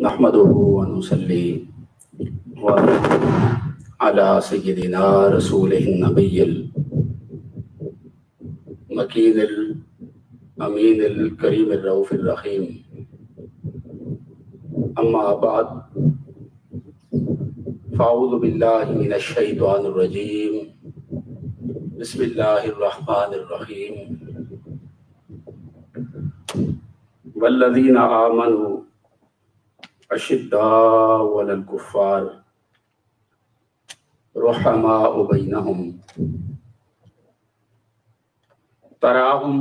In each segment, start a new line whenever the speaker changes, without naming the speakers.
نحمده ونصلي على سيدنا رسوله النبي المكين الأمين الكريم الرؤوف الرحيم. أما بعد، فأعوذ بالله من الشيطان الرجيم. بسم الله الرحمن الرحيم. والذين آمنوا أشداء على الكفار رحماء بينهم تراهم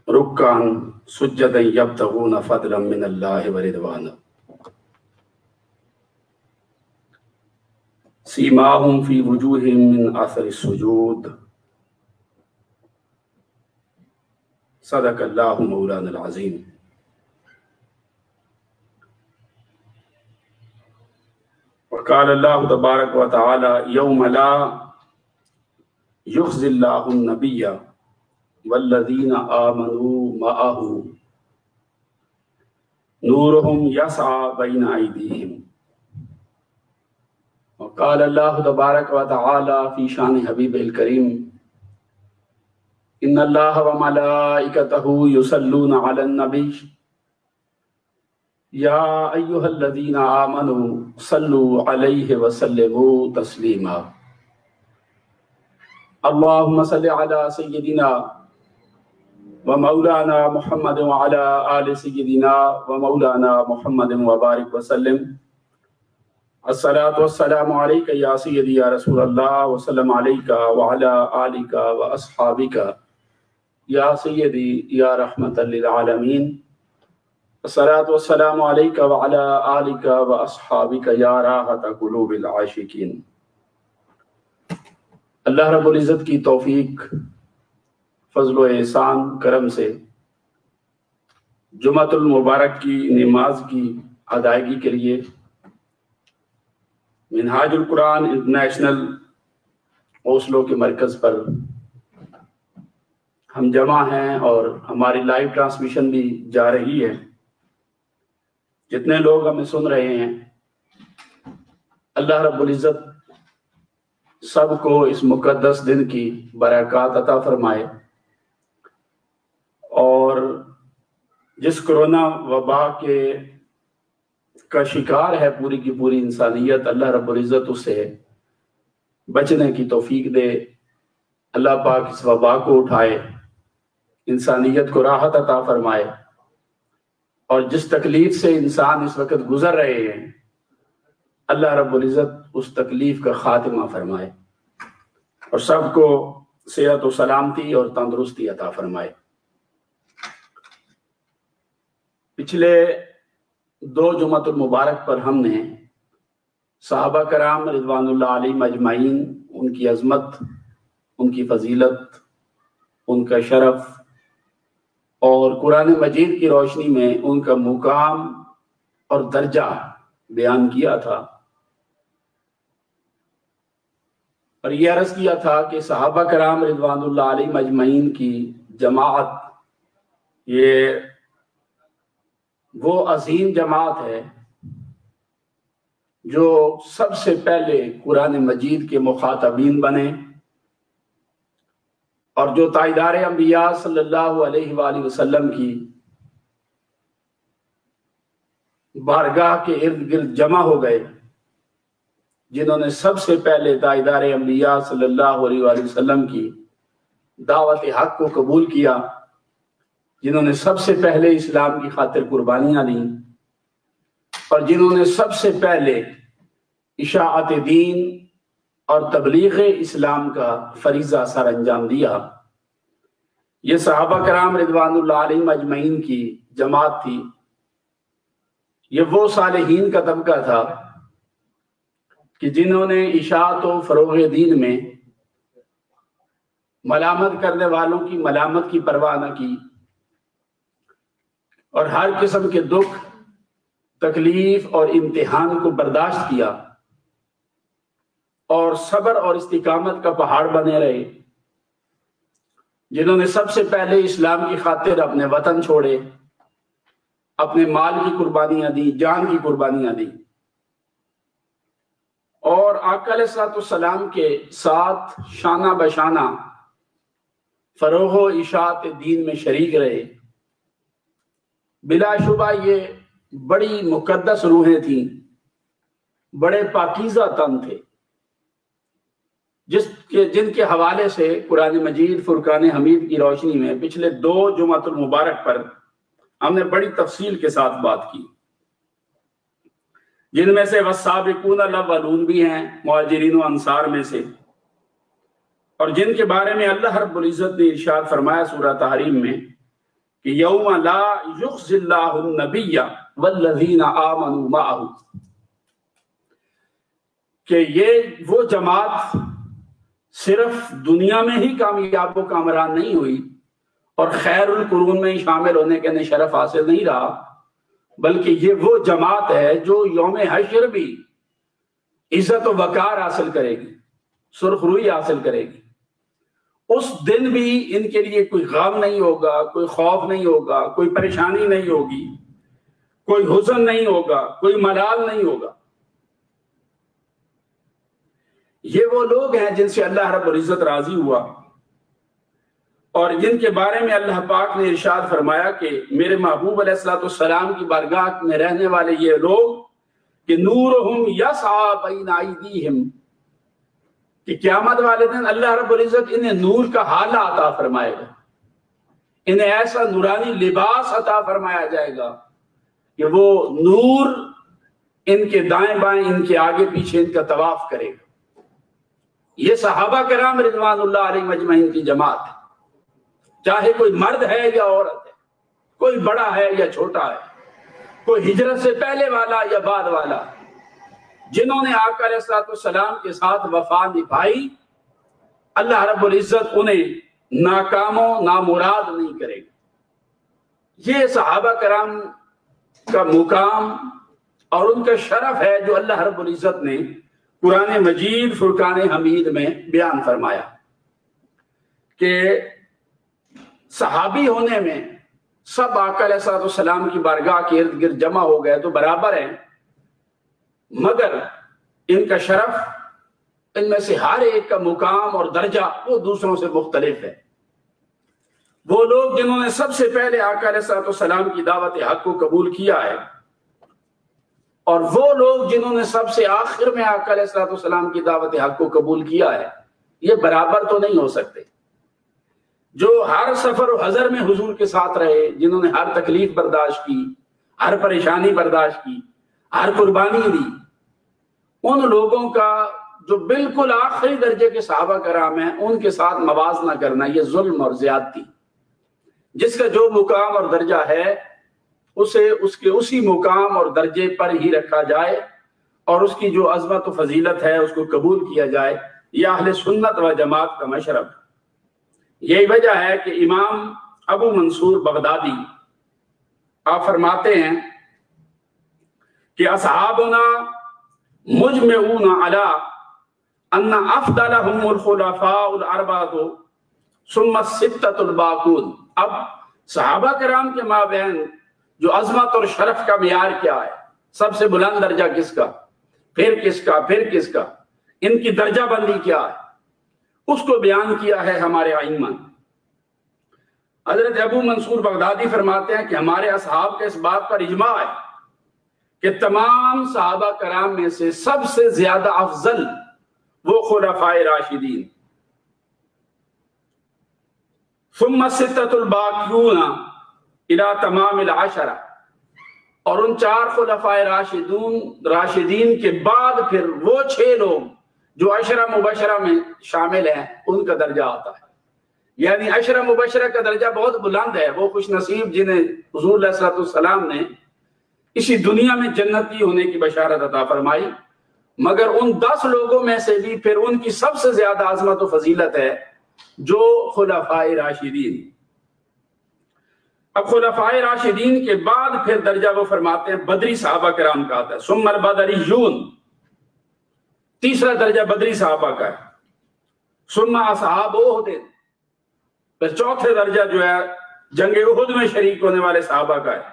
ركعا سجدا يبتغون فضلا من الله ورضوانا سيماهم في وجوههم من أثر السجود. صدق الله مولانا العظيم. وقال الله تبارك وتعالى: يوم لا يخزي الله النبي والذين آمنوا معه نورهم يسعى بين أيديهم. وقال الله تبارك وتعالى في شان حبيبه الكريم: إن الله وملائكته يصلون على النبي يا أيها الذين آمنوا صلوا عليه وسلموا تسليما. اللهم صل على سيدنا ومولانا محمد وعلى آل سيدنا ومولانا محمد وبارك وسلم. الصلاة والسلام عليك يا سيدي يا رسول الله، وسلم عليك وعلى آلك وأصحابك يا سيدي يا رحمة للعالمين. الصلاة والسلام عليك وعلى آلك وأصحابك يا راحة قلوب العاشقين. اللہ رب العزت کی توفیق، فضل و احسان، کرم سے جمعۃ المبارک کی نماز کی ادائیگی کے لیے منہاج القرآن انٹرنیشنل اوسلو کے مرکز پر ہم جمع ہیں اور ہماری لائیو ٹرانسمیشن بھی جا رہی ہے. جتنے لوگ ہمیں سن رہے ہیں، اللہ رب العزت سب کو اس مقدس دن کی برکات عطا فرمائے، اور جس کرونا وبا کا شکار ہے پوری کی پوری انسانیت، اللہ رب العزت اسے بچنے کی توفیق دے. اللہ پاک اس وبا کو اٹھائے، انسانیت کو راحت عطا فرمائے، اور جس تکلیف سے انسان اس وقت گزر رہے ہیں، اللہ رب العزت اس تکلیف کا خاتمہ فرمائے اور سب کو صحت و سلامتی اور تندرستی عطا فرمائے. پچھلے 2 جمعۃ المبارک پر ہم نے صحابہ کرام رضوان اللہ علیہم اجمعین، ان کی عظمت، ان کی فضیلت، ان کا شرف اور قرآن مجید کی روشنی میں ان کا مقام اور درجہ بیان کیا تھا، اور یہ عرض کیا تھا کہ صحابہ کرام رضوان اللہ علیہم اجمعین کی جماعت یہ وہ عظیم جماعت ہے جو سب سے پہلے قرآن مجید کے مخاطبین بنے، اور جو تائیدار انبیاء صلی اللہ علیہ وآلہ وسلم کی بارگاہ کے ارد گرد جمع ہو گئے، جنہوں نے سب سے پہلے تائیدار انبیاء صلی اللہ علیہ وآلہ وسلم کی دعوت حق کو قبول کیا، جنہوں نے سب سے پہلے اسلام کی خاطر قربانیاں دیں، اور جنہوں نے سب سے پہلے اشاعت دین اور تبلیغ اسلام کا فریضہ سر انجام دیا. یہ صحابہ کرام رضوان اللہ علیہم اجمعین کی جماعت تھی. یہ وہ صالحین کا طبقہ تھا کہ جنہوں نے اشاعت و فروغ دین میں ملامت کرنے والوں کی ملامت کی پرواہ نہ کی، اور ہر قسم کے دکھ، تکلیف اور امتحان کو برداشت کیا، اور صبر اور استقامت کا پہاڑ بنے رہے. جنہوں نے سب سے پہلے اسلام کی خاطر اپنے وطن چھوڑے، اپنے مال کی قربانیاں دی، جان کی قربانیاں دی، اور آقا علیہ الصلوۃ والسلام کے ساتھ شانہ بشانہ فروغ و اشاعت دین میں شریک رہے۔ بلا شبہ یہ بڑی مقدس روحیں تھیں، بڑے پاکیزہ تن تھے، جن کے حوالے سے قرآن مجید فرقان حمید کی روشنی میں پچھلے 2 جمعۃ المبارک پر ہم نے بڑی تفصیل کے ساتھ بات کی، جن میں سے والسابقون الاولون بھی ہیں، مہاجرین و انصار میں سے، اور جن کے بارے میں اللہ رب العزت نے ارشاد فرمایا سورہ تحریم میں کہ یوم لا یخزی اللہ النبی والذین آمنوا معہ، کہ یہ وہ جماعت صرف دنیا میں ہی کامیاب و کامران نہیں ہوئی اور خیر القرون میں ہی شامل ہونے کے انہیں شرف حاصل نہیں رہا، بلکہ یہ وہ جماعت ہے جو یوم حشر بھی عزت و وقار حاصل کرے گی، سرخ روئی حاصل کرے گی۔ اس دن بھی ان کے لیے کوئی غم نہیں ہوگا، کوئی خوف نہیں ہوگا، کوئی پریشانی نہیں ہوگی، کوئی حزن نہیں ہوگا، کوئی ملال نہیں ہوگا۔ یہ وہ لوگ ہیں جن سے اللہ رب العزت راضی ہوا، اور جن کے بارے میں اللہ پاک نے ارشاد فرمایا کہ میرے محبوب علیہ الصلوۃ والسلام کی بارگاہ میں رہنے والے یہ لوگ کہ نورہم یسعی بین ایدیہم، کہ قیامت والے دن اللہ رب العزت انہیں نور کا حالہ عطا فرمائے گا، انہیں ایسا نورانی لباس عطا فرمایا جائے گا کہ وہ نور ان کے دائیں بائیں، ان کے آگے پیچھے ان کا طواف کرے گا۔ یہ صحابہ کرام رضوان اللہ علیہ مجمعین کی جماعت ہے، چاہے کوئی مرد ہے یا عورت ہے، کوئی بڑا ہے یا چھوٹا ہے، کوئی ہجرت سے پہلے والا یا بعد والا، جنہوں نے آقا علیہ الصلوۃ والسلام کے ساتھ وفا نبھائی، اللہ رب العزت انہیں ناکام و نامراد نہیں کرے گا۔ یہ صحابہ کرام کا مقام اور ان کا شرف ہے جو اللہ رب العزت نے قرآن مجید فرقان حمید میں بیان فرمایا کہ صحابی ہونے میں سب آقا علیہ الصلوۃ والسلام کی بارگاہ کے ارد گرد جمع ہو گئے تو برابر ہیں، مگر ان کا شرف، ان میں سے ہر ایک کا مقام اور درجہ وہ دوسروں سے مختلف ہے۔ وہ لوگ جنہوں نے سب سے پہلے آقا علیہ الصلوۃ والسلام کی دعوت حق کو قبول کیا ہے، اور وہ لوگ جنہوں نے سب سے آخر میں آقا علیہ الصلوۃ والسلام کی دعوت حق کو قبول کیا ہے، یہ برابر تو نہیں ہو سکتے۔ جو ہر سفر و حضر میں حضور کے ساتھ رہے، جنہوں نے ہر تکلیف برداشت کی، ہر پریشانی برداشت کی، ہر قربانی دی، ان لوگوں کا جو بالکل آخری درجے کے صحابہ کرام ہیں، ان کے ساتھ موازنہ کرنا یہ ظلم اور زیادتی۔ جس کا جو مقام اور درجہ ہے اسے اس کے اسی مقام اور درجے پر ہی رکھا جائے، اور اس کی جو عظمت و فضیلت ہے اس کو قبول کیا جائے، یہ اہل سنت و جماعت کا مشرب۔ یہی وجہ ہے کہ امام ابو منصور بغدادی آپ فرماتے ہیں کہ اصحابنا مجمعون علی ان افضلهم الخلفاء الاربعۃ ثم الستۃ الباقون۔ اب صحابہ کرام کے مابین جو عظمت اور شرف کا معیار کیا ہے، سب سے بلند درجہ کس کا، پھر کس کا، پھر کس کا، ان کی درجہ بندی کیا ہے، اس کو بیان کیا ہے ہمارے ائمہ۔ حضرت ابو منصور بغدادی فرماتے ہیں کہ ہمارے اصحاب کا اس بات پر اجماع ہے کہ تمام صحابہ کرام میں سے سب سے زیادہ افضل وہ خلفائے راشدین، ثم الستۃ الباقون الی تمام العشرہ، اور ان 4 خلفائے راشدین کے بعد پھر وہ 6 لوگ جو عشرہ مبشرہ میں شامل ہیں، ان کا درجہ آتا ہے۔ یعنی عشرہ مبشرہ کا درجہ بہت بلند ہے، وہ خوش نصیب جنہیں حضور علیہ الصلوۃ والسلام نے اسی دنیا میں جنتی ہونے کی بشارت عطا فرمائی، مگر ان 10 لوگوں میں سے بھی پھر ان کی سب سے زیادہ عظمت و فضیلت ہے جو خلفائے راشدین۔ اب خلفائے راشدین کے بعد پھر درجہ وہ فرماتے ہیں بدری صحابہ کرام کا آتا ہے، ثم البدریون، تیسرا درجہ بدری صحابہ کا ہے، ثم اصحاب احد، پھر چوتھے درجہ جو ہے جنگ احد میں شریک ہونے والے صحابہ کا ہے،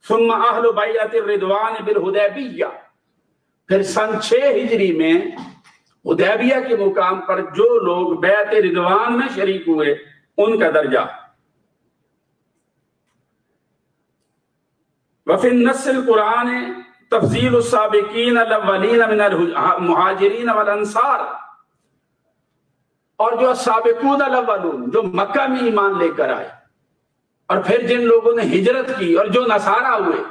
ثم اہل بیعت الرضوان بالحدیبیہ، پھر سن 6 ہجری میں حدیبیہ کے مقام پر جو لوگ بیعت رضوان میں شریک ہوئے ان کا درجہ۔ وفی النص القرآن تفضیل السابقین الاولین من المہاجرین والانصار، اور جو السابقون الاولون جو مکہ میں ایمان لے کر آئے اور پھر جن لوگوں نے ہجرت کی اور جو نصارہ ہوئے،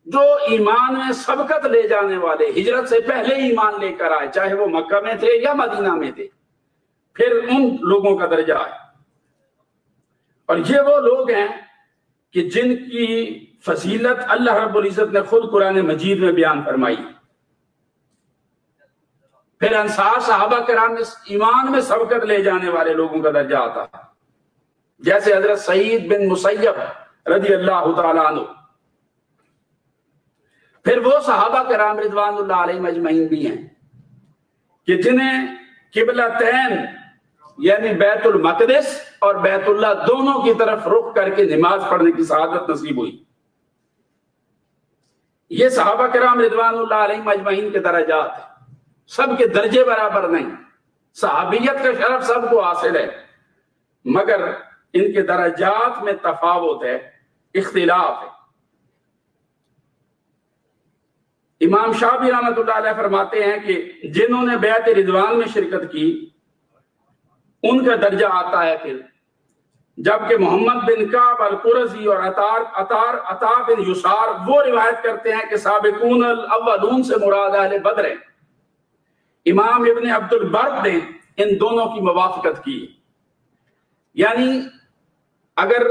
جو ایمان میں سبقت لے جانے والے ہجرت سے پہلے ایمان لے کر آئے، چاہے وہ مکہ میں تھے یا مدینہ میں تھے، پھر ان لوگوں کا درجہ ہے۔ اور یہ وہ لوگ ہیں کہ جن کی فضیلت اللہ رب العزت نے خود قرآن مجید میں بیان فرمائی۔ پھر انصار صحابہ کرام ایمان میں سبقت لے جانے والے لوگوں کا درجہ آتا ہے، جیسے حضرت سعید بن مسیب رضی اللہ تعالیٰ عنہ۔ پھر وہ صحابہ کرام رضوان اللہ علیہم اجمعین بھی ہیں کہ جنہیں قبلتین یعنی بیت المقدس اور بیت اللہ دونوں کی طرف رخ کر کے نماز پڑھنے کی سعادت نصیب ہوئی۔ یہ صحابہ کرام رضوان اللہ علیہم اجمعین کے درجات ہیں، سب کے درجے برابر نہیں، صحابیت کا شرف سب کو حاصل ہے، مگر ان کے درجات میں تفاوت ہے، اختلاف ہے۔ امام شافعی رحمۃ اللہ علیہ فرماتے ہیں کہ جنہوں نے بیعت رضوان میں شرکت کی ان کا درجہ آتا ہے پھر، جبکہ محمد بن کعب القرظی اور عطا بن یسار وہ روایت کرتے ہیں کہ سابقون الاولون سے مراد اہل بدر ہیں۔ امام ابن عبد البر نے ان دونوں کی موافقت کی، یعنی اگر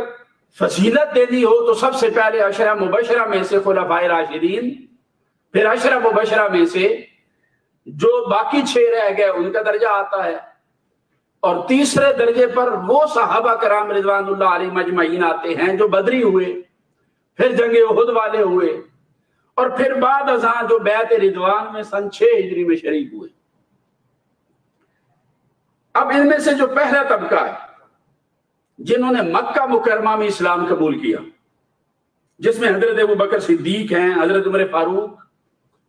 فضیلت دینی ہو تو سب سے پہلے عشرہ مبشرہ میں سے خلفائے راشدین، پھر عشرہ مبشرہ میں سے جو باقی 6 رہ گئے ان کا درجہ آتا ہے، اور تیسرے درجے پر وہ صحابہ کرام رضوان اللہ علیہم اجمعین آتے ہیں جو بدری ہوئے، پھر جنگ احد والے ہوئے، اور پھر بعد ازاں جو بیعت رضوان میں سن 6 ہجری میں شریک ہوئے۔ اب ان میں سے جو پہلا طبقہ ہے جنہوں نے مکہ مکرمہ میں اسلام قبول کیا، جس میں حضرت ابوبکر صدیق ہیں، حضرت عمر فاروق،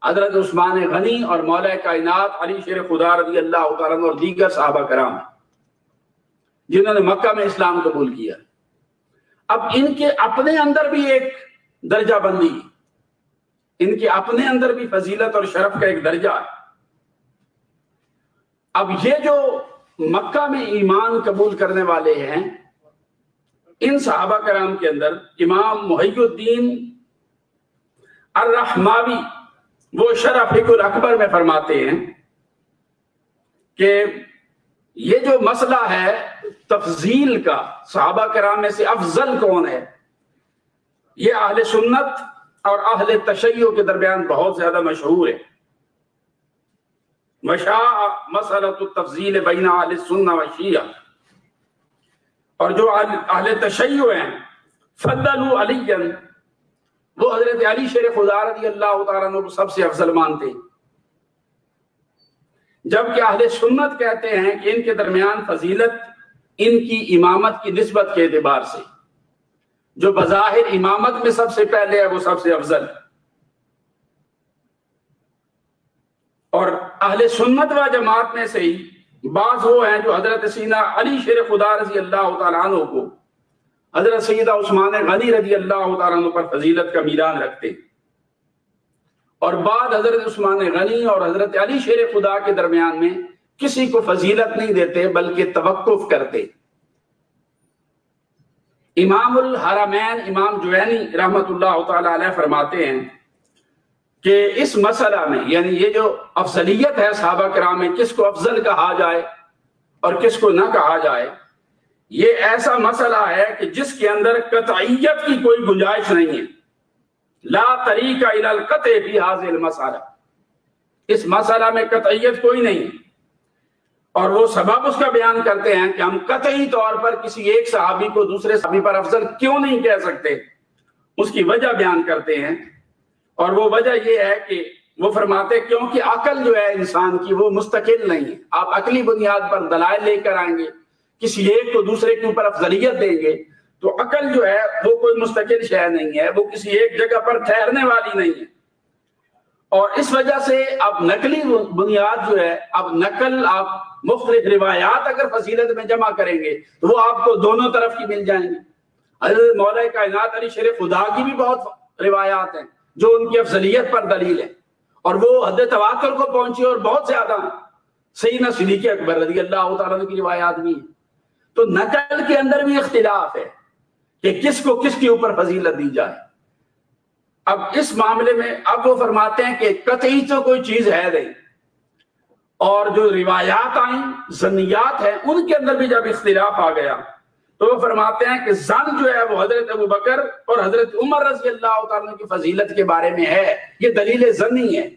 حضرت عثمان غنی اور مولا کائنات علی شیر خدا رضی اللہ تعالیٰ عنہ اور دیگر صحابہ کرام ہیں جنہوں نے مکہ میں اسلام قبول کیا۔ اب ان کے اپنے اندر بھی ایک درجہ بندی، ان کے اپنے اندر بھی فضیلت اور شرف کا ایک درجہ ہے۔ اب یہ جو مکہ میں ایمان قبول کرنے والے ہیں، ان صحابہ کرام کے اندر امام محی الدین الرحماوی وہ شرح فقہ الاکبر میں فرماتے ہیں کہ یہ جو مسئلہ ہے تفضیل کا، صحابہ کرام میں سے افضل کون ہے، یہ اہل سنت اور اہل تشیع کے درمیان بہت زیادہ مشہور ہے۔ مشاع مسئلۃ التفضیل بین اہل السنہ و شیعہ، اور جو اہل تشیع ہیں فضلوا علیاً، وہ حضرت علی شیر خدا رضی اللہ تعالیٰ عنہ کو سب سے افضل مانتے ہیں، جبکہ اہل سنت کہتے ہیں کہ ان کے درمیان فضیلت ان کی امامت کی نسبت کے اعتبار سے، جو بظاہر امامت میں سب سے پہلے ہے وہ سب سے افضل ہے۔ اور اہل سنت و جماعت میں سے ہی بعض وہ ہیں جو حضرت سیدنا علی شیر خدا رضی اللہ تعالیٰ عنہ کو حضرت سیدہ عثمان غنی رضی اللہ تعالیٰ عنہ پر فضیلت کا میدان رکھتے، اور بعد حضرت عثمان غنی اور حضرت علی شیر خدا کے درمیان میں کسی کو فضیلت نہیں دیتے بلکہ توقف کرتے۔ امام الحرمین امام جوینی رحمت اللہ تعالیٰ علیہ فرماتے ہیں کہ اس مسئلہ میں، یعنی یہ جو افضلیت ہے صحابہ کرام میں، کس کو افضل کہا جائے اور کس کو نہ کہا جائے، یہ ایسا مسئلہ ہے کہ جس کے اندر قطعیت کی کوئی گنجائش نہیں ہے۔ لا طریق الی القطع فی ھذہ المسئلہ، اس مسئلہ میں قطعیت کوئی نہیں، اور وہ سبب اس کا بیان کرتے ہیں کہ ہم قطعی طور پر کسی ایک صحابی کو دوسرے صحابی پر افضل کیوں نہیں کہہ سکتے، اس کی وجہ بیان کرتے ہیں، اور وہ وجہ یہ ہے کہ وہ فرماتے کیونکہ عقل جو ہے انسان کی وہ مستقل نہیں ہے، آپ عقلی بنیاد پر دلائل لے کر آئیں گے، کسی ایک کو دوسرے کے اوپر افضلیت دیں گے تو عقل جو ہے وہ کوئی مستقل شے نہیں ہے، وہ کسی ایک جگہ پر ٹھہرنے والی نہیں ہے، اور اس وجہ سے اب نقلی بنیاد جو ہے، اب نقل آپ مختلف روایات اگر فضیلت میں جمع کریں گے تو وہ آپ کو دونوں طرف کی مل جائیں گی۔ حضرت مولا کائنات علی شیر خدا کی بھی بہت روایات ہیں جو ان کی افضلیت پر دلیل ہے، اور وہ حد تواتر کو پہنچی اور بہت زیادہ ہیں۔ سیدنا صدیق اکبر رضی اللہ تعالیٰ عنہ کی روایات بھی ہیں۔ تو نقل کے اندر بھی اختلاف ہے کہ کس کو کس کے اوپر فضیلت دی جائے۔ اب اس معاملے میں اب وہ فرماتے ہیں کہ قطعی تو کوئی چیز ہے نہیں، اور جو روایات آئیں ظنیات ہیں ان کے اندر بھی جب اختلاف آ گیا تو وہ فرماتے ہیں کہ ظن جو ہے وہ حضرت ابوبکر اور حضرت عمر رضی اللہ تعالیٰ کی فضیلت کے بارے میں ہے، یہ دلیل ظنی ہے۔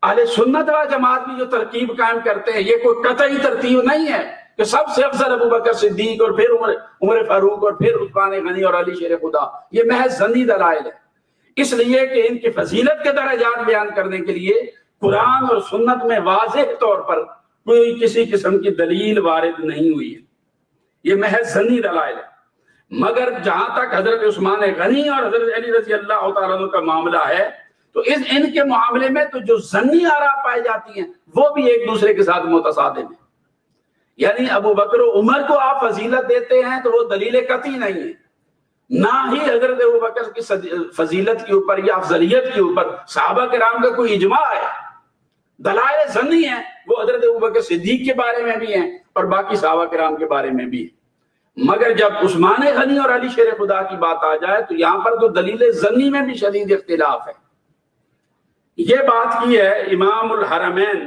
اہل سنت و جماعت بھی جو ترتیب قائم کرتے ہیں یہ کوئی قطعی ترتیب نہیں ہے کہ سب سے افضل ابوبکر صدیق اور پھر عمر فاروق اور پھر عثمان غنی اور علی شیر خدا، یہ محض ظنی دلائل ہے۔ اس لیے کہ ان کی فضیلت کے درجات بیان کرنے کے لیے قرآن اور سنت میں واضح طور پر کوئی کسی قسم کی دلیل وارد نہیں ہوئی ہے، یہ محض ظنی دلائل ہے۔ مگر جہاں تک حضرت عثمان غنی اور حضرت علی رضی اللہ تعالیٰ عنہ کا معاملہ ہے تو ان کے معاملے میں تو جو ظنی آراء پائی جاتی ہیں وہ بھی ایک دوسرے کے ساتھ متصادم ہیں، یعنی ابو بکر و عمر کو آپ فضیلت دیتے ہیں تو وہ دلیل قطعی نہیں ہے، نہ ہی حضرت ابوبکر کی فضیلت کے اوپر یا افضلیت کے اوپر صحابہ کرام کا کوئی اجماع ہے۔ دلائل ظنی ہیں وہ حضرت ابوبکر صدیق کے بارے میں بھی ہیں اور باقی صحابہ کرام کے بارے میں بھی ہیں، مگر جب عثمان غنی اور علی شیر خدا کی بات آ جائے تو یہاں پر تو دلیل ظنی میں بھی شدید اختلاف ہے۔ یہ بات کی ہے امام الحرمین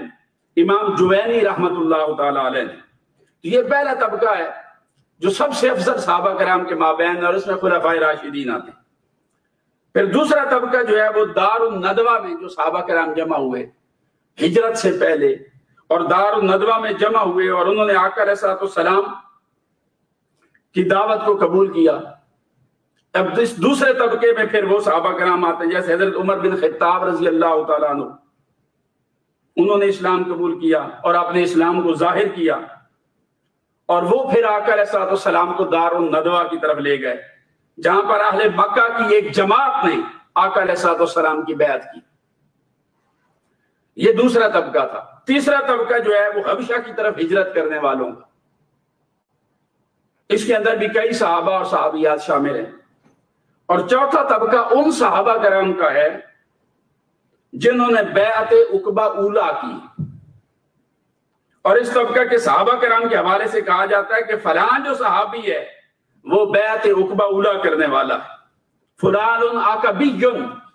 امام جوینی رحمت اللہ تعالی علیہ نے۔ یہ پہلا طبقہ ہے جو سب سے افضل صحابہ کرام کے مابین، اور اس میں خلفائے راشدین آتے ہیں۔ پھر دوسرا طبقہ جو ہے وہ دار الندوہ میں جو صحابہ کرام جمع ہوئے ہجرت سے پہلے اور دار الندوہ میں جمع ہوئے اور انہوں نے آقا علیہ السلام کی دعوت کو قبول کیا۔ اب اس دوسرے طبقے میں پھر وہ صحابہ کرام آتے ہیں جیسے حضرت عمر بن خطاب رضی اللہ تعالیٰ عنہ، انہوں نے اسلام قبول کیا اور اپنے اسلام کو ظاہر کیا، اور وہ پھر آقا علیہ السلام کو دار الندوہ کی طرف لے گئے جہاں پر اہل مکہ کی ایک جماعت نے آقا علیہ السلام کی بیعت کی۔ یہ دوسرا طبقہ تھا۔ تیسرا طبقہ جو ہے وہ حبشہ کی طرف ہجرت کرنے والوں کا، اس کے اندر بھی کئی صحابہ اور صحابیات شامل ہیں۔ اور چوتھا طبقہ ان صحابہ کرام کا ہے جنہوں نے بیعت عقبہ اولیٰ کی، اور اس طبقہ کے صحابہ کرام کے حوالے سے کہا جاتا ہے کہ فلاں جو صحابی ہے وہ بیعت عقبہ اولیٰ کرنے والا ہے، فلان عقبی،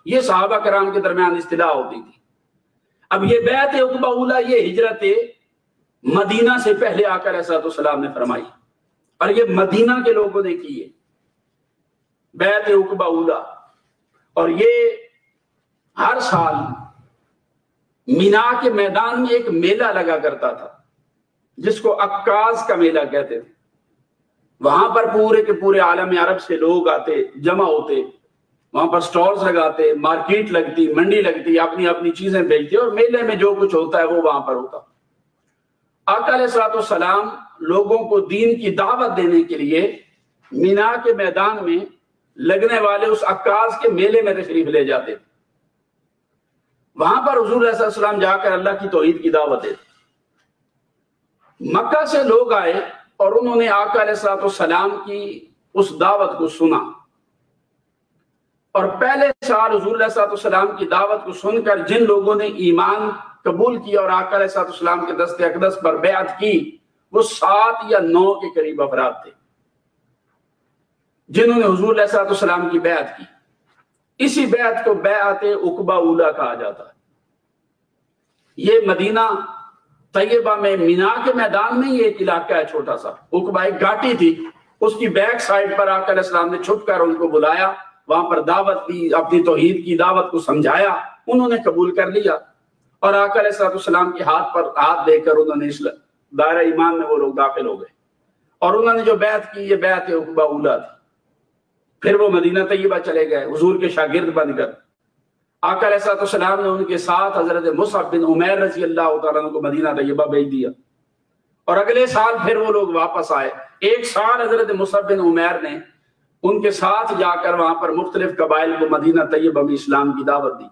یہ صحابہ کرام کے درمیان اصطلاح ہوتی تھی۔ اب یہ بیعت عقبہ اولیٰ یہ ہجرت مدینہ سے پہلے آقا علیہ السلام نے فرمائی، اور یہ مدینہ کے لوگوں نے کی ہے بیعت عقبہ اولیٰ، اور یہ ہر سال مینا کے میدان میں ایک میلہ لگا کرتا تھا جس کو عکاظ کا میلہ کہتے تھے۔ وہاں پر پورے کے پورے عالم عرب سے لوگ آتے، جمع ہوتے، وہاں پر سٹالز لگاتے، مارکیٹ لگتی، منڈی لگتی، اپنی اپنی چیزیں بیچتے، اور میلے میں جو کچھ ہوتا ہے وہ وہاں پر ہوتا۔ آقا علیہ السلام لوگوں کو دین کی دعوت دینے کے لیے مینا کے میدان میں لگنے والے اس عکاظ کے میلے میں تشریف لے جاتے تھے۔ وہاں پر حضور علیہ السلام جا کر اللہ کی توحید کی دعوت دیتے۔ مکہ سے لوگ آئے اور انہوں نے آقا علیہ السلام کی اس دعوت کو سنا، اور پہلے سال حضور علیہ السلام کی دعوت کو سن کر جن لوگوں نے ایمان قبول کیا اور آقا علیہ السلام کے دست اقدس پر بیعت کی وہ 7 یا 9 کے قریب افراد تھے جنہوں نے حضور علیہ السلام کی بیعت کی۔ اسی بیعت کو بیعت عقبہ اولیٰ کہا جاتا ہے۔ یہ مدینہ طیبہ میں مینا کے میدان میں یہ ایک علاقہ ہے چھوٹا سا، عقبہ ایک گھاٹی تھی، اس کی بیک سائڈ پر آقا علیہ السلام نے چھپ کر ان کو بلایا، وہاں پر دعوت دی، اپنی توحید کی دعوت کو سمجھایا، انہوں نے قبول کر لیا، اور آقا علیہ السلام کے ہاتھ پر ہاتھ دے کر انہوں نے اس دائرہ ایمان میں وہ لوگ داخل ہو گئے، اور انہوں نے جو بیعت کی یہ بیعت عقبہ اولیٰ تھی۔ پھر وہ مدینہ طیبہ چلے گئے حضور کے شاگرد بن کر۔ آقا علیہ السلام نے ان کے ساتھ حضرت مصعب بن عمیر رضی اللہ تعالیٰ عنہ کو مدینہ طیبہ بھیج دیا، اور اگلے سال پھر وہ لوگ واپس آئے۔ ایک سال حضرت مصعب بن عمیر نے ان کے ساتھ جا کر وہاں پر مختلف قبائل کو مدینہ طیبہ میں اسلام کی دعوت دی۔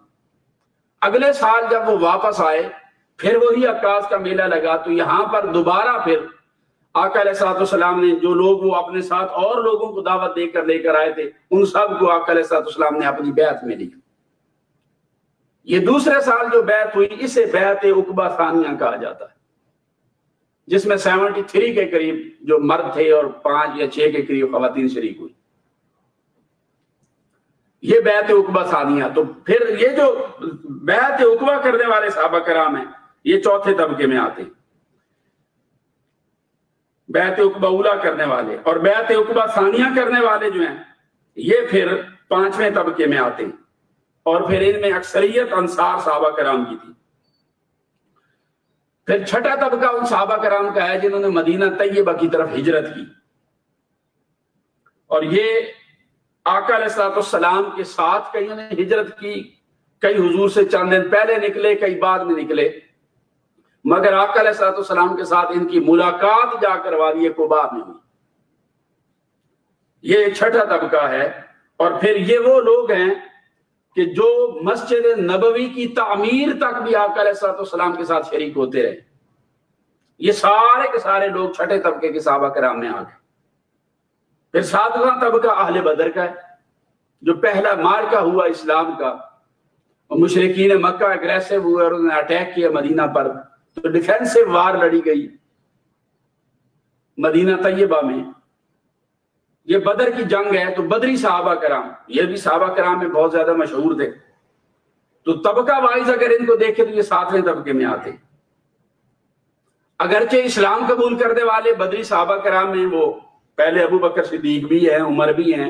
اگلے سال جب وہ واپس آئے پھر وہی عکاظ کا میلہ لگا، تو یہاں پر دوبارہ پھر آقا علیہ الصلوۃ والسلام نے جو لوگ وہ اپنے ساتھ اور لوگوں کو دعوت دے کر آئے تھے، ان سب کو آقا علیہ الصلوۃ والسلام نے اپنی بیعت میں لیا۔ یہ دوسرے سال جو بیعت ہوئی اسے بیعت عقبہ ثانیہ کہا جاتا ہے، جس میں 73 کے قریب جو مرد تھے اور 5 یا 6 کے قریب خواتین شریک ہوئی۔ یہ بیعت عقبہ ثانیہ۔ تو پھر یہ جو بیعت عقبہ کرنے والے صحابہ کرام ہیں یہ چوتھے طبقے میں آتے ہیں، بیعت عقبہ اولا کرنے والے، اور بیعت عقبہ ثانیہ کرنے والے جو ہیں یہ پھر 5ویں طبقے میں آتے ہیں، اور پھر ان میں اکثریت انصار صحابہ کرام کی تھی۔ پھر چھٹا طبقہ ان صحابہ کرام کا ہے جنہوں نے مدینہ طیبہ کی طرف ہجرت کی، اور یہ آقا علیہ الصلوۃ والسلام کے ساتھ کئیوں نے ہجرت کی، کئی حضور سے چند دن پہلے نکلے، کئی بعد میں نکلے، مگر آقا علیہ الصلوۃ والسلام کے ساتھ ان کی ملاقات جا کر وادی قباء میں ہوئی۔ یہ چھٹا طبقہ ہے۔ اور پھر یہ وہ لوگ ہیں کہ جو مسجد نبوی کی تعمیر تک بھی آقا علیہ الصلوۃ والسلام کے ساتھ شریک ہوتے رہے۔ یہ سارے کے سارے لوگ چھٹے طبقے کے صحابہ کرام میں آ گئے۔ پھر 7واں طبقہ اہل بدر کا ہے، جو پہلا مارکہ ہوا اسلام کا، اور مشرکین مکہ اگریسو ہوئے اور انہوں نے اٹیک کیا مدینہ پر، تو ڈیفینسو وار لڑی گئی مدینہ طیبہ میں۔ یہ بدر کی جنگ ہے، تو بدری صحابہ کرام یہ بھی صحابہ کرام میں بہت زیادہ مشہور تھے، تو طبقہ وائز اگر ان کو دیکھیں تو یہ 7ویں طبقے میں آتے۔ اگرچہ اسلام قبول کرنے والے بدری صحابہ کرام میں وہ پہلے ابو بکر صدیق بھی ہیں، عمر بھی ہیں،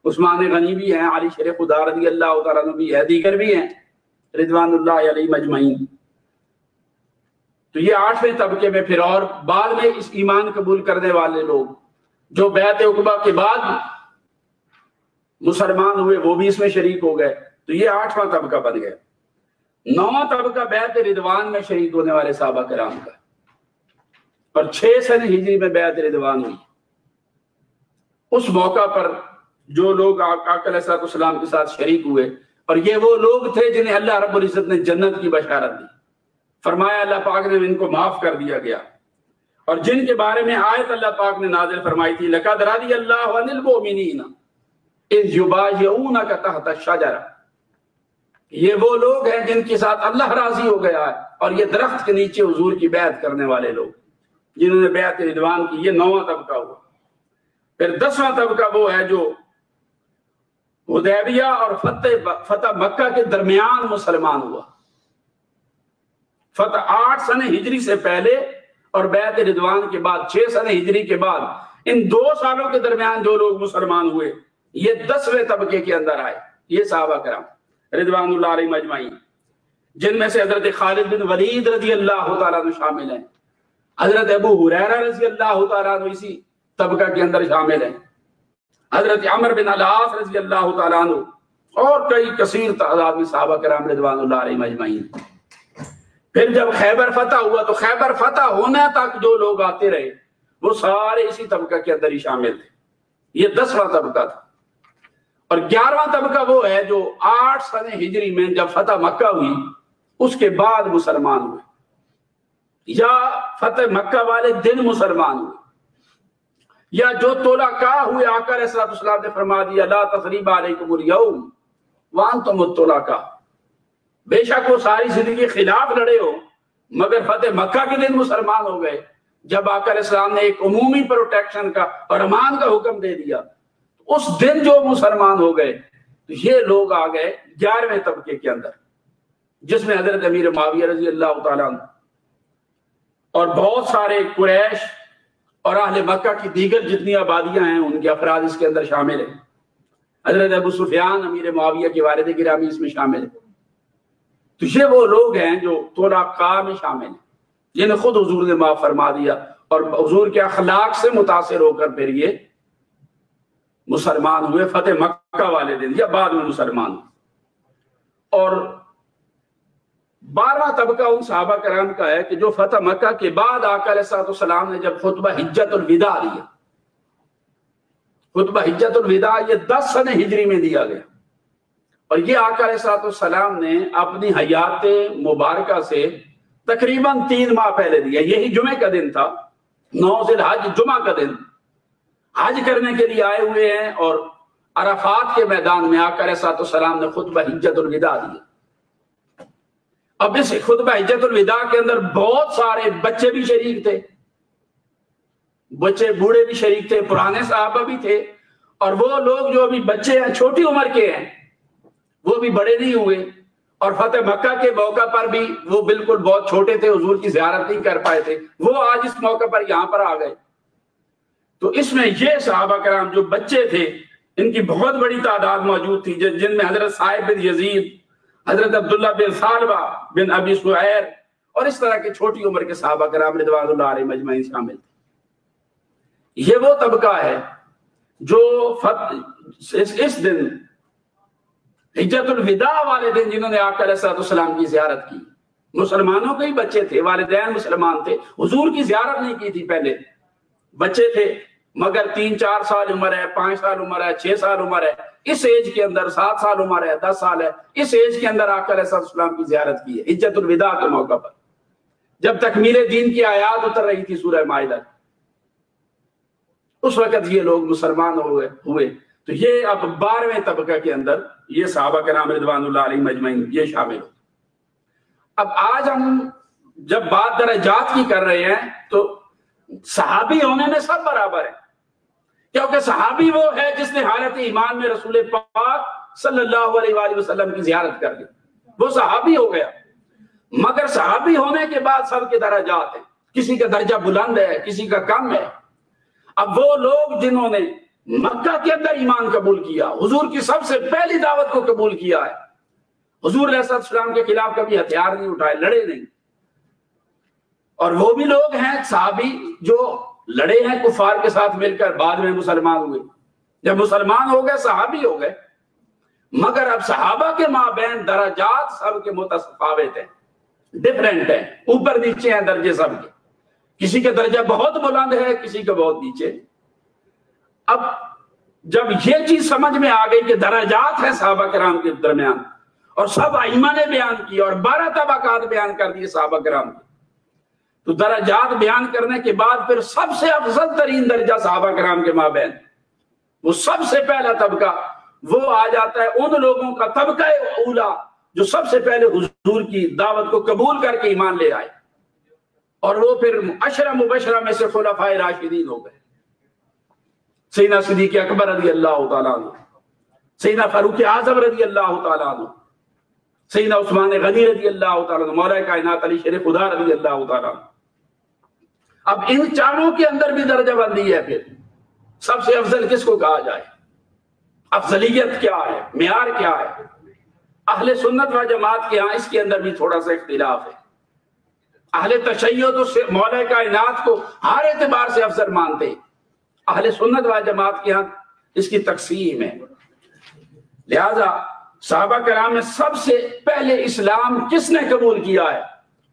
عثمان غنی بھی ہیں، علی شیر خدا رضی اللہ تعالیٰ عنہ بھی ہے، دیگر بھی ہیں رضوان اللہ علیہ مجمعین۔ تو یہ 8ویں طبقے میں پھر اور بعد میں اس ایمان قبول کرنے والے لوگ جو بیعت عقبہ کے بعد مسلمان ہوئے وہ بھی اس میں شریک ہو گئے، تو یہ 8واں طبقہ بن گیا۔ 9واں طبقہ بیعت رضوان میں شریک ہونے والے صحابہ کرام کا، اور 6 سن ہجری میں بیعت رضوان ہوئی۔ اس موقع پر جو لوگ آقا علیہ الصلوۃ والسلام کے ساتھ شریک ہوئے، اور یہ وہ لوگ تھے جنہیں اللہ رب العزت نے جنت کی بشارت دی، فرمایا اللہ پاک نے ان کو معاف کر دیا گیا، اور جن کے بارے میں آیت اللہ پاک نے نازل فرمائی تھی لَقَدْ رَضِيَ اللَّهُ عَنِ الْمُؤْمِنِينَ إِذْ يُبَايِعُونَكَ تَحْتَ الشَّجَرَةِ، یہ وہ لوگ ہیں جن کے ساتھ اللہ راضی ہو گیا ہے، اور یہ درخت کے نیچے حضور کی بیعت کرنے والے لوگ جنہوں نے بیعت رضوان کی۔ یہ 9واں طبقہ ہوا۔ پھر 10واں طبقہ وہ ہے جو حدیبیہ اور فتح مکہ کے درمیان مسلمان ہوا۔ فتح 8 سن ہجری سے پہلے اور بیعت رضوان کے بعد 6 سن ہجری کے بعد، ان 2 سالوں کے درمیان جو لوگ مسلمان ہوئے یہ 10ویں طبقے کے اندر آئے، یہ صحابہ کرام رضوان اللہ علیہ مجمعین، جن میں سے حضرت خالد بن ولید رضی اللہ تعالیٰ عنہ شامل ہیں، حضرت ابو ہریرہ رضی اللہ تعالیٰ عنہ اسی طبقہ کے اندر شامل ہیں، حضرت عمر بن العاص رضی اللہ تعالیٰ عنہ، اور کئی کثیر تعداد میں صحابہ کرام رضوان اللہ علیہ مجمعین۔ پھر جب خیبر فتح ہوا تو خیبر فتح ہونے تک جو لوگ آتے رہے وہ سارے اسی طبقہ کے اندر ہی شامل تھے۔ یہ 10واں طبقہ تھا۔ اور 11واں طبقہ وہ ہے جو 8 سن ہجری میں جب فتح مکہ ہوئی اس کے بعد مسلمان ہوئے، یا فتح مکہ والے دن مسلمان ہوئے، یا جو طلقاء ہوئے۔ آقا علیہ الصلوۃ والسلام نے فرما دیا لا تثریب علیکم اليوم وانتم الطلقاء، بے شک وہ ساری زندگی خلاف لڑے ہو مگر فتح مکہ کے دن مسلمان ہو گئے، جب آقا علیہ السلام نے ایک عمومی پروٹیکشن کا اور امان کا حکم دے دیا، اس دن جو مسلمان ہو گئے تو یہ لوگ آ گئے 11ویں طبقے کے اندر، جس میں حضرت امیر معاویہ رضی اللہ تعالیٰ عنہ اور بہت سارے قریش اور اہل مکہ کی دیگر جتنی آبادیاں ہیں ان کے افراد اس کے اندر شامل ہیں۔ حضرت ابو سفیان امیر معاویہ کے والد گرامی اس میں شامل ہیں۔ تو یہ وہ لوگ ہیں جو طلقاء میں شامل ہیں، جنہیں خود حضور نے معاف فرما دیا اور حضور کے اخلاق سے متاثر ہو کر پھر یہ مسلمان ہوئے فتح مکہ والے دن یا بعد میں مسلمان ہوئے۔ اور 12واں طبقہ ان صحابہ کرام کا ہے کہ جو فتح مکہ کے بعد آقا علیہ الصلوۃ والسلام نے جب خطبہ حجت الوداع دیا خطبہ حجت الوداع یہ 10 سنہ ہجری میں دیا گیا، اور یہ آقا علیہ الصلوۃ والسلام نے اپنی حیات مبارکہ سے تقریباً 3 ماہ پہلے دیا۔ یہی جمعے کا دن تھا، 9 ذی الحج، جمعہ کا دن، حج کرنے کے لیے آئے ہوئے ہیں، اور عرفات کے میدان میں آقا علیہ الصلوۃ والسلام نے خطبہ حجت الوداع دیا۔ اب اس خطبہ حجت الوداع کے اندر بہت سارے بچے بھی شریک تھے، بچے بوڑھے بھی شریک تھے، پرانے صحابہ بھی تھے، اور وہ لوگ جو ابھی بچے ہیں، چھوٹی عمر کے ہیں، وہ بھی بڑے نہیں ہوئے، اور فتح مکہ کے موقع پر بھی وہ بالکل بہت چھوٹے تھے، حضور کی زیارت نہیں کر پائے تھے، وہ آج اس موقع پر یہاں پر آ گئے۔ تو اس میں یہ صحابہ کرام جو بچے تھے، ان کی بہت بڑی تعداد موجود تھی، جن میں حضرت صائب بن یزید، حضرت عبداللہ بن ثعلبہ بن ابی سعیر، اور اس طرح کے چھوٹی عمر کے صحابہ کرام رضوان اللہ علیہم اجمعین شامل تھے۔ یہ وہ طبقہ ہے جو اس دن حجت الوداع والے دن جنہوں نے آقا علیہ الصلوۃ والسلام کی زیارت کی، مسلمانوں کے ہی بچے تھے، والدین مسلمان تھے، حضور کی زیارت نہیں کی تھی پہلے، بچے تھے، مگر 3-4 سال عمر ہے، 5 سال عمر ہے، 6 سال عمر ہے، اس ایج کے اندر 7 سال عمر ہے، 10 سال ہے، اس ایج کے اندر آقا علیہ الصلوۃ والسلام کی زیارت کی ہے حجت الوداع کے موقع پر، جب تکمیل دین کی آیات اتر رہی تھی سورہ مائدہ، اس وقت یہ لوگ مسلمان ہوئے۔ تو یہ اب 12ویں طبقہ کے اندر یہ صحابہ کرام رضوان اللہ علیہم اجمعین یہ شامل ہو۔ اب آج ہم جب بات درجات کی کر رہے ہیں تو صحابی ہونے میں سب برابر ہیں، کیونکہ صحابی وہ ہے جس نے حالت ایمان میں رسول پاک صلی اللہ علیہ وآلہ وسلم کی زیارت کر لی، وہ صحابی ہو گیا۔ مگر صحابی ہونے کے بعد سب کے درجات ہیں، کسی کا درجہ بلند ہے، کسی کا کم ہے۔ اب وہ لوگ جنہوں نے مکہ کے اندر ایمان قبول کیا، حضور کی سب سے پہلی دعوت کو قبول کیا ہے، حضور علیہ السلام کے خلاف کبھی ہتھیار نہیں اٹھائے، لڑے نہیں، اور وہ بھی لوگ ہیں صحابی جو لڑے ہیں کفار کے ساتھ مل کر، بعد میں مسلمان ہوئے، جب مسلمان ہو گئے صحابی ہو گئے۔ مگر اب صحابہ کے مابین درجات سب کے متفاوت ہیں، ڈفرینٹ ہیں، اوپر نیچے ہیں درجے سب کے، کسی کا درجہ بہت بلند ہے، کسی کا بہت نیچے۔ اب جب یہ چیز سمجھ میں آ گئی کہ درجات ہیں صحابہ کرام کے درمیان، اور سب ائمہ نے بیان کی اور 12 طبقات بیان کر دیے صحابہ کرام کے، تو درجات بیان کرنے کے بعد پھر سب سے افضل ترین درجہ صحابہ کرام کے مابین، وہ سب سے پہلا طبقہ وہ آ جاتا ہے ان لوگوں کا طبقہ اولا جو سب سے پہلے حضور کی دعوت کو قبول کر کے ایمان لے آئے، اور وہ پھر 10 مبشرہ میں سے خلفائے راشدین ہو گئے، سیدنا صدیق اکبر رضی اللہ تعالیٰ عنہ، سیدنا فاروق اعظم رضی اللہ تعالیٰ عنہ، سیدنا عثمان غنی رضی اللہ تعالیٰ عنہ، مولا کائنات علی شیر خدا رضی اللہ تعالیٰ عنہ۔ اب ان چاروں کے اندر بھی درجہ بندی ہے، پھر سب سے افضل کس کو کہا جائے، افضلیت کیا ہے، معیار کیا ہے؟ اہل سنت و جماعت کے ہاں اس کے اندر بھی تھوڑا سا اختلاف ہے۔ اہل تشیع تو مولا کائنات کو ہر اعتبار سے افضل مانتے، اہل سنت و جماعت کے ہاں اس کی تقسیم ہے۔ لہذا صحابہ کرام میں سب سے پہلے اسلام کس نے قبول کیا ہے،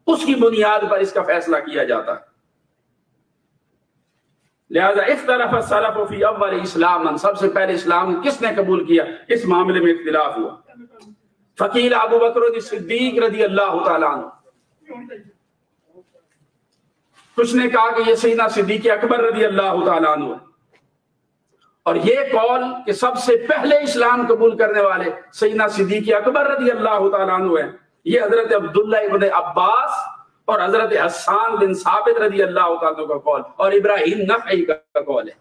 اس کی بنیاد پر اس کا فیصلہ کیا جاتا ہے۔ لہذا اختلف السلف فی اول اسلام، سب سے پہلے اسلام کس نے قبول کیا، اس معاملے میں اختلاف ہوا۔ فقیل ابو بکر صدیق رضی اللہ تعالیٰ عنہ، کچھ نے کہا کہ یہ سیدنا صدیق اکبر رضی اللہ تعالیٰ عنہ ہے، اور یہ قول کہ سب سے پہلے اسلام قبول کرنے والے سیدنا صدیق اکبر رضی اللہ تعالیٰ عنہ ہیں، یہ حضرت عبداللہ ابن عباس اور حضرت حسان بن ثابت رضی اللہ تعالیٰ عنہ کا قول اور ابراہیم نخعی کا قول ہے۔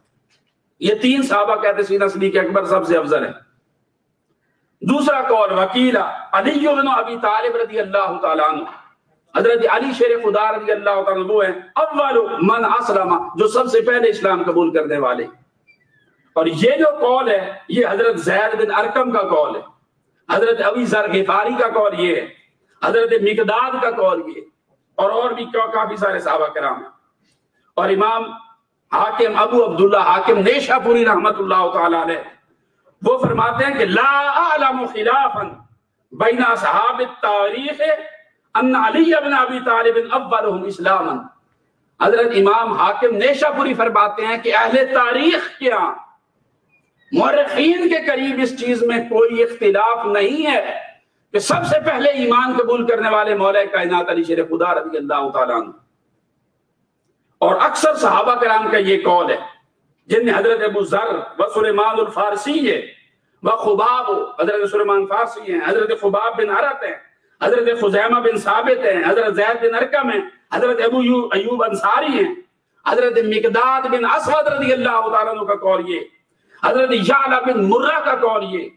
یہ 3 صحابہ کہتے ہیں سیدنا صدیق اکبر سب سے افضل ہے۔ دوسرا قول وکیل علی بن ابی طالب رضی اللہ تعالیٰ عنہ، حضرت علی شیر خدا رضی اللہ تعالیٰ عنہ وہ ہیں اول من اسلم، جو سب سے پہلے اسلام قبول کرنے والے۔ اور یہ جو قول ہے یہ حضرت زید بن ارقم کا قول ہے، حضرت ابی ذر غفاری کا قول یہ ہے، حضرت مقداد کا قول یہ، اور بھی کافی سارے صحابہ کرام ہیں۔ اور امام حاکم ابو عبداللہ حاکم نیشہ پوری رحمت اللہ تعالی علیہ وہ فرماتے ہیں کہ لا اعلم خلافا بین اصحاب التاریخ ان علی بن ابی طالب اولهم اسلاما۔ حضرت امام حاکم نیشہ پوری فرماتے ہیں کہ اہل تاریخ کے ہاں مورخین کے قریب اس چیز میں کوئی اختلاف نہیں ہے کہ سب سے پہلے ایمان قبول کرنے والے مولا کائنات علی شیر خدا رضی اللہ تعالیٰ عنہ، اور اکثر صحابہ کرام کا یہ قول ہے، جن میں حضرت ابو ذر و سلیمان الفارسی ہے، و خباب، حضرت سلیمان فارسی ہیں، حضرت خباب بن عرط ہیں، حضرت خزیمہ بن ثابت ہیں، حضرت زید بن ارقم ہیں، حضرت ابو ایوب انصاری ہیں، حضرت مقداد بن اسود رضی اللہ تعالیٰ عنہ کا قول یہ، حضرت یعلا بن مرہ کا قول یہ،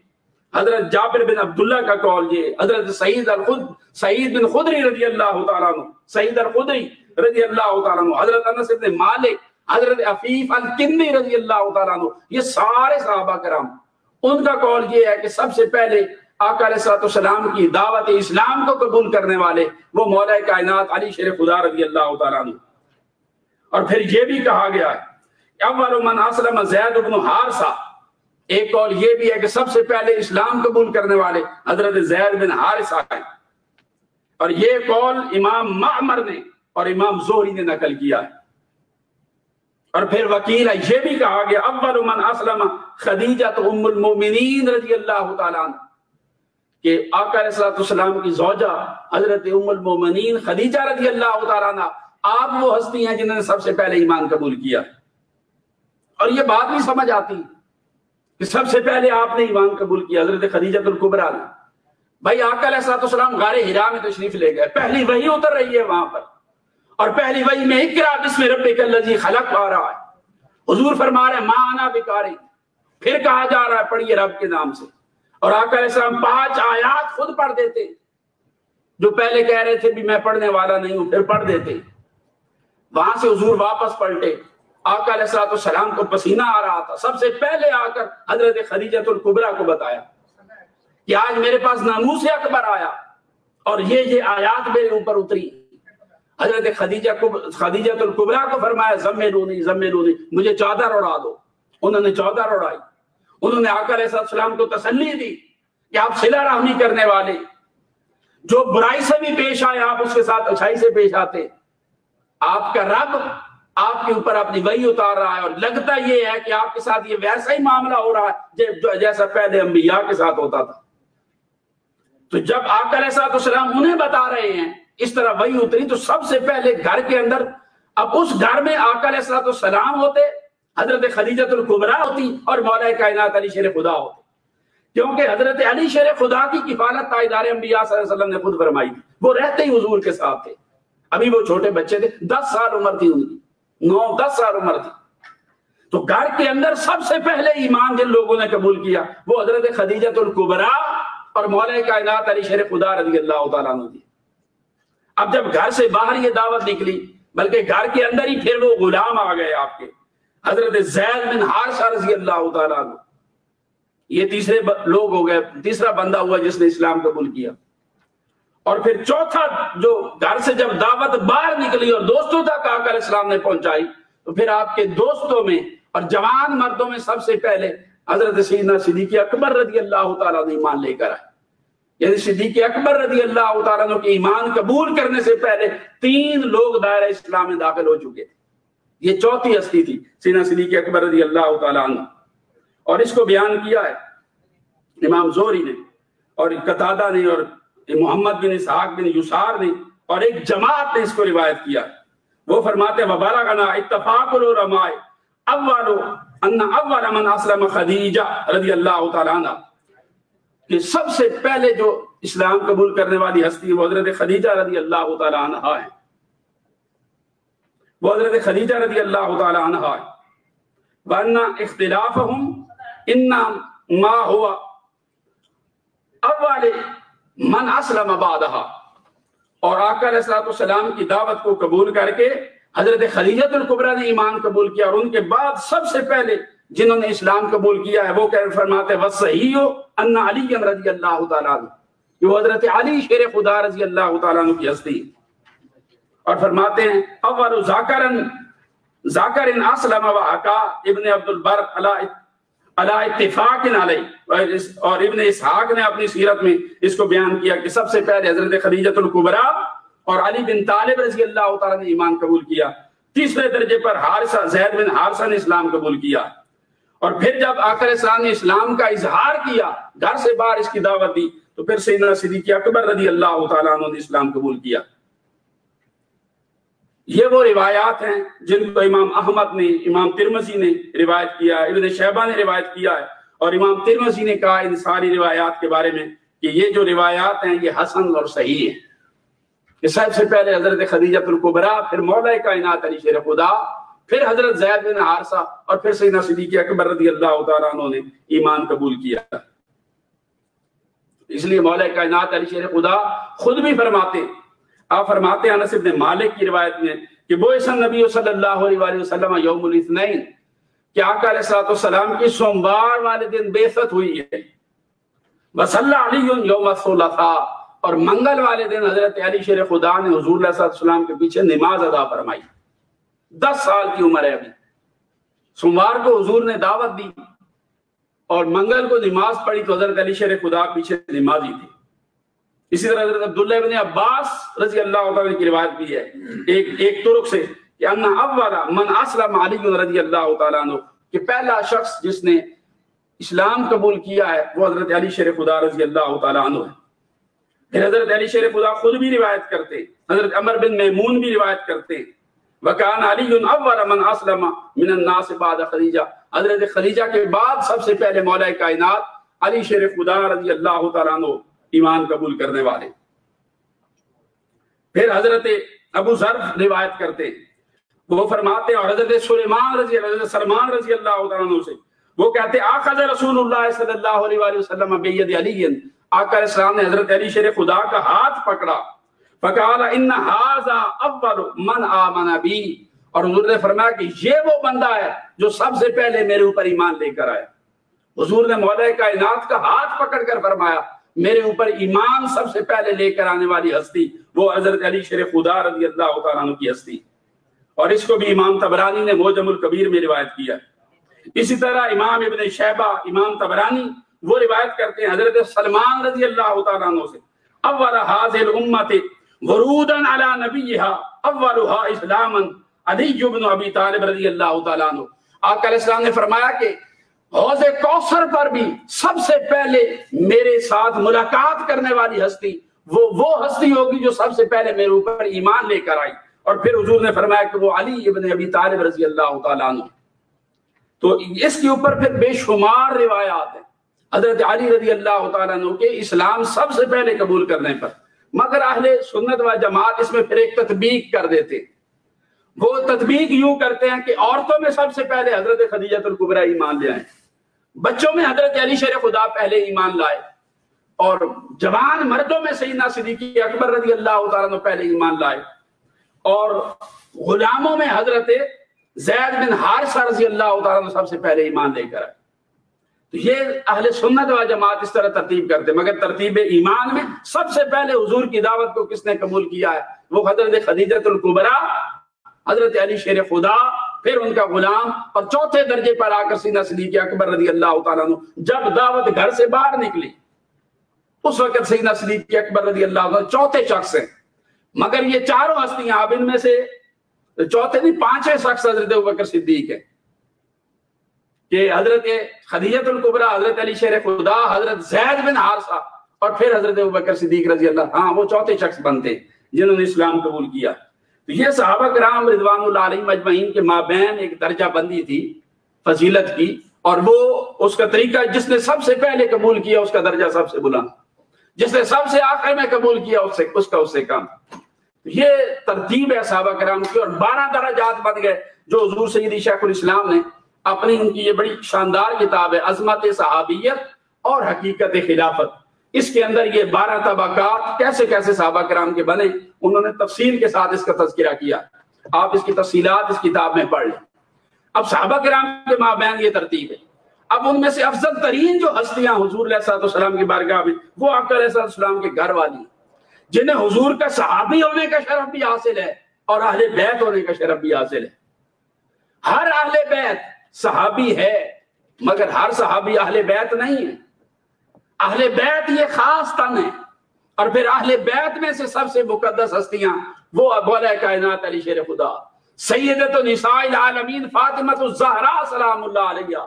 حضرت جابر بن عبداللہ کا قول یہ، حضرت سعید بن خدری رضی اللہ تعالیٰ عنہ، سعید الخدری رضی اللہ تعالیٰ عنہ، حضرت انس بن مالک، حضرت عفیف الکندی رضی اللہ تعالیٰ عنہ، یہ سارے صحابہ کرام، ان کا قول یہ ہے کہ سب سے پہلے آقا علیہ السلام کی دعوت اسلام کو قبول کرنے والے وہ مولا کائنات علی شیر خدا رضی اللہ تعالیٰ عنہ۔ اور پھر یہ بھی کہا گیا ہے کہ اول من اسلم زید بن حارثہ، ایک قول یہ بھی ہے کہ سب سے پہلے اسلام قبول کرنے والے حضرت زید بن حارثہ ہیں، اور یہ قول امام معمر نے اور امام زہری نے نقل کیا ہے۔ اور پھر وکیل یہ بھی کہا گیا اول من اسلم خدیجہ ام المؤمنین رضی اللہ تعالیٰ عنہ، کہ آقا علیہ السلام کی زوجہ حضرت ام المؤمنین خدیجہ رضی اللہ تعالیٰ عنہ، آپ وہ ہستی ہیں جنہوں نے سب سے پہلے ایمان قبول کیا۔ اور یہ بات بھی سمجھ آتی کہ سب سے پہلے آپ نے ایمان قبول کیا حضرت خدیجہ الکبریٰ نے۔ بھائی آقا علیہ السلام غار حرا میں تشریف لے گئے، پہلی وحی اتر رہی ہے وہاں پر، اور پہلی وحی میں اقرا بسم ربک الذی خلق آ رہا ہے، حضور فرما رہے ہیں ما انا بقاری، پھر کہا جا رہا ہے پڑھیے رب کے نام سے، اور آقا علیہ السلام 5 آیات خود پڑھ دیتے، جو پہلے کہہ رہے تھے بھی میں پڑھنے والا نہیں ہوں، پھر پڑھ دیتے۔ وہاں سے حضور واپس پلٹے، آقا علیہ السلام کو پسینہ آ رہا تھا، سب سے پہلے آ کر حضرت خدیجہ الکبریٰ کو بتایا کہ آج میرے پاس ناموس اکبر آیا اور یہ آیات میرے اوپر اتری۔ حضرت خدیجہ الکبریٰ کو فرمایا زملونی، مجھے چادر اڑا دو، انہوں نے چادر اڑائی۔ انہوں نے آقا علیہ السلام کو تسلی دی کہ آپ صلہ رحمی کرنے والے، جو برائی سے بھی پیش آئے آپ اس کے ساتھ اچھائی سے پیش آتے، آپ کا رب آپ کے اوپر اپنی وحی اتار رہا ہے، اور لگتا یہ ہے کہ آپ کے ساتھ یہ ویسا ہی معاملہ ہو رہا ہے جیسا پہلے انبیاء کے ساتھ ہوتا تھا۔ تو جب آقا علیہ السلام انہیں بتا رہے ہیں اس طرح وحی اتری، تو سب سے پہلے گھر کے اندر، اب اس گھر میں آقا علیہ السلام ہوتے، حضرت خدیجہ الکبریٰ ہوتی، اور مولا کائنات علی شیر خدا ہوتے، کیونکہ حضرت علی شیر خدا کی کفالت تاجدار انبیاء صلی اللہ علیہ وسلم نے خود فرمائی تھی، وہ رہتے ہی حضور کے ساتھ تھے، ابھی وہ چھوٹے بچے تھے، 10 سال عمر تھی ان کی، 9-10 سال عمر تھی۔ تو گھر کے اندر سب سے پہلے ایمان جن لوگوں نے قبول کیا وہ حضرت خدیجہ الکبریٰ اور مولا کائنات علی شیر خدا رضی اللہ تعالیٰ عنہ تھی۔ اب جب گھر سے باہر یہ دعوت نکلی، بلکہ گھر کے اندر ہی پھر وہ غلام آ گئے آپ کے، حضرت زید بن حارثہ رضی اللہ تعالیٰ عنہ، یہ تیسرے لوگ ہو گئے، تیسرا بندہ ہوا جس نے اسلام قبول کیا۔ اور پھر چوتھا جو گھر سے جب دعوت باہر نکلی اور دوستوں تک آقا علیہ السلام نے پہنچائی، تو پھر آپ کے دوستوں میں اور جوان مردوں میں سب سے پہلے حضرت سیدنا صدیق اکبر رضی اللہ تعالیٰ عنہ ایمان لے کر آئے۔ یعنی صدیق اکبر رضی اللہ تعالیٰ عنہ کے ایمان قبول کرنے سے پہلے 3 لوگ دائرہ اسلام میں داخل ہو چکے تھے، یہ چوتھی ہستی تھی سیدنا صدیق اکبر رضی اللہ تعالیٰ عنہ۔ اور اس کو بیان کیا ہے امام زہری نے اور قتادہ نے اور محمد بن اسحاق بن یسار نے، اور ایک جماعت نے اس کو روایت کیا۔ وہ فرماتے ہیں وَبَلَغَنَا اتفاق العلماء ان اول من اسلم خدیجہ رضی اللہ تعالیٰ عنہ، کہ سب سے پہلے جو اسلام قبول کرنے والی ہستی وہ حضرت خدیجہ رضی اللہ تعالیٰ عنہ ہے، وہ حضرت خدیجہ رضی اللہ تعالیٰ عنہ ہے۔ وَأَنَّ اخْتِلَافَهُمْ إِنَّمَا هُوَ اول من اسلم بعدها، اور آقا علیہ السلام کی دعوت کو قبول کر کے حضرت خدیجہ الکبریٰ نے ایمان قبول کیا، اور ان کے بعد سب سے پہلے جنہوں نے اسلام قبول کیا ہے وہ فرماتے ہیں وَالصَّحِيحُ أَنَّ عَلِيًّا رضی اللہ تعالیٰ عنہ، کہ وہ حضرت علی شیر خدا رضی اللہ تعالیٰ عنہ کی ہستی، اور فرماتے ہیں اول ذاکر اسلم وحکا ابن عبد البر علی اتفاق علیہ، اور ابن اسحاق نے اپنی سیرت میں اس کو بیان کیا کہ سب سے پہلے حضرت خدیجہ الکبریٰ اور علی بن طالب رضی اللہ تعالیٰ نے ایمان قبول کیا، تیسرے درجے پر زید بن حارثہ نے اسلام قبول کیا، اور پھر جب آقا علیہ السلام نے اسلام کا اظہار کیا، گھر سے باہر اس کی دعوت دی، تو پھر سیدنا صدیق اکبر رضی اللہ تعالیٰ عنہ نے اسلام قبول کیا۔ یہ وہ روایات ہیں جن کو امام احمد نے، امام ترمذی نے روایت کیا، ابن شیبہ نے روایت کیا ہے، اور امام ترمذی نے کہا ان ساری روایات کے بارے میں کہ یہ جو روایات ہیں یہ حسن اور صحیح ہیں، کہ سب سے پہلے حضرت خدیجہ الکبریٰ، پھر مولا کائنات علی شیر خدا، پھر حضرت زید بن حارثہ، اور پھر سیدنا صدیق اکبر رضی اللہ تعالیٰ عنہ نے ایمان قبول کیا۔ اس لیے مولا کائنات علی شیر خدا خود بھی فرماتے، آپ فرماتے ہیں انس بن مالک کی روایت میں کہ بعث النبی صلی اللہ علیہ وآلہ وسلم یوم الاثنین، کہ آقا علیہ السلام کی سوموار والے دن بعثت ہوئی ہے، وصلی علی یوم الثلاثاء، اور منگل والے دن حضرت علی شیر خدا نے حضور علیہ السلام کے پیچھے نماز ادا فرمائی۔ 10 سال کی عمر ہے ابھی، سوموار کو حضور نے دعوت دی اور منگل کو نماز پڑھی تو حضرت علی شیر خدا پیچھے نمازی تھی۔ اسی طرح حضرت عبداللہ بن عباس رضی اللہ عنہ کی روایت بھی ہے ایک طرق سے کہ ان اول من اسلم علی رضی اللہ تعالیٰ عنہ، کہ پہلا شخص جس نے اسلام قبول کیا ہے وہ حضرت علی شیر خدا رضی اللہ تعالیٰ عنہ ہے۔ پھر حضرت علی شیر خدا خود بھی روایت کرتے، حضرت عمر بن میمون بھی روایت کرتے، وکان علی اول من اسلم من الناس بعد خدیجہ، حضرت خدیجہ کے بعد سب سے پہلے مولا کائنات علی شیر خدا رضی اللہ تعالیٰ عنہ ایمان قبول کرنے والے۔ پھر حضرت ابو ذر روایت کرتے، وہ فرماتے، اور حضرت سلمان رضی اللہ تعالیٰ عنہ سے وہ کہتے، اخذ رسول اللہ صلی اللہ علیہ وآلہ وسلم بید علی، آقا علیہ السلام نے حضرت علی شیر خدا کا ہاتھ پکڑا، فقال ان ھذا اول من آمن بی، اور حضور نے فرمایا کہ یہ وہ بندہ ہے جو سب سے پہلے میرے اوپر ایمان لے کر آیا۔ حضور نے مولا کائنات کا ہاتھ پکڑ کر فرمایا میرے اوپر ایمان سب سے پہلے لے کر آنے والی ہستی وہ حضرت علی شیر خدا رضی اللہ تعالیٰ عنہ کی ہستی، اور اس کو بھی امام طبرانی نے معجم الکبیر میں روایت کیا۔ اسی طرح امام ابن شیبہ، امام طبرانی وہ روایت کرتے ہیں حضرت سلمان رضی اللہ تعالیٰ عنہ سے، اول ھذہ الامۃ ورودا علی نبیھا اولھا اسلاما علی بن ابی طالب رضی اللہ تعالیٰ عنہ۔ آقا علیہ السلام نے فرمایا کہ حوض کوثر پر بھی سب سے پہلے میرے ساتھ ملاقات کرنے والی ہستی وہ ہستی ہوگی جو سب سے پہلے میرے اوپر ایمان لے کر آئی، اور پھر حضور نے فرمایا کہ وہ علی ابن ابی طالب رضی اللہ تعالیٰ عنہ۔ تو اس کے اوپر پھر بے شمار روایات ہیں حضرت علی رضی اللہ تعالیٰ عنہ کے اسلام سب سے پہلے قبول کرنے پر، مگر اہل سنت و جماعت اس میں پھر ایک تطبیق کر دیتے۔ وہ تطبیق یوں کرتے ہیں کہ عورتوں میں سب سے پہلے حضرت خدیجہ الکبریٰ ایمان لے آئیں، بچوں میں حضرت علی شیر خدا پہلے ایمان لائے، اور جوان مردوں میں سیدنا صدیق اکبر رضی اللہ تعالیٰ عنہ پہلے ایمان لائے، اور غلاموں میں حضرت زید بن حارثہ رضی اللہ تعالیٰ عنہ سب سے پہلے ایمان لے کر آئے۔ تو یہ اہل سنت و جماعت اس طرح ترتیب کرتے، مگر ترتیب ایمان میں سب سے پہلے حضور کی دعوت کو کس نے قبول کیا ہے؟ وہ حضرت خدیجہ الکبریٰ، حضرت علی شیر خدا، پھر ان کا غلام، اور چوتھے درجے پر آ کر سیدنا صدیق اکبر رضی اللہ تعالیٰ عنہ۔ جب دعوت گھر سے باہر نکلی اس وقت سیدنا صدیق اکبر رضی اللہ عنہ چوتھے شخص ہیں، مگر یہ چاروں ہستیاں اب ان میں سے چوتھے نہیں پانچویں شخص حضرت ابوبکر صدیق ہے، کہ حضرت خدیجہ الکبریٰ، حضرت علی شیر خدا، حضرت زید بن حارثہ، اور پھر حضرت ابوبکر صدیق رضی اللہ، ہاں وہ چوتھے شخص بنتے ہیں جنہوں نے اسلام قبول کیا۔ تو یہ صحابہ کرام رضوان اللہ علیہم اجمعین کے مابین ایک درجہ بندی تھی فضیلت کی، اور وہ اس کا طریقہ جس نے سب سے پہلے قبول کیا اس کا درجہ سب سے بلند، جس نے سب سے آخر میں قبول کیا اس کا اس سے کم۔ یہ ترتیب ہے صحابہ کرام کی، اور 12 درجات بن گئے جو حضور سیدی شیخ الاسلام نے اپنی، ان کی یہ بڑی شاندار کتاب ہے عظمت صحابیت اور حقیقت خلافت، اس کے اندر یہ 12 طبقات کیسے کیسے صحابہ کرام کے بنے انہوں نے تفصیل کے ساتھ اس کا تذکرہ کیا۔ آپ اس کی تفصیلات اس کتاب میں پڑھ لیں۔ اب صحابہ کرام کے مابین یہ ترتیب ہے۔ اب ان میں سے افضل ترین جو ہستیاں حضور علیہ السلام کی بارگاہ میں، وہ آقا علیہ السلام کے گھر والی، جنہیں حضور کا صحابی ہونے کا شرف بھی حاصل ہے اور اہل بیت ہونے کا شرف بھی حاصل ہے۔ ہر اہل بیت صحابی ہے، مگر ہر صحابی اہل بیت نہیں ہے۔ اہل بیت یہ خاص تن ہے، اور پھر اہل بیت میں سے سب سے مقدس ہستیاں وہ مولا کائنات علی شیر خدا، سیدۃ نساء العالمین فاطمۃ الزہرا سلام اللہ علیہا،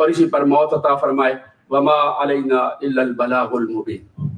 اور اسی پر موت عطا فرمائے۔ وما علینا الا البلاغ المبین۔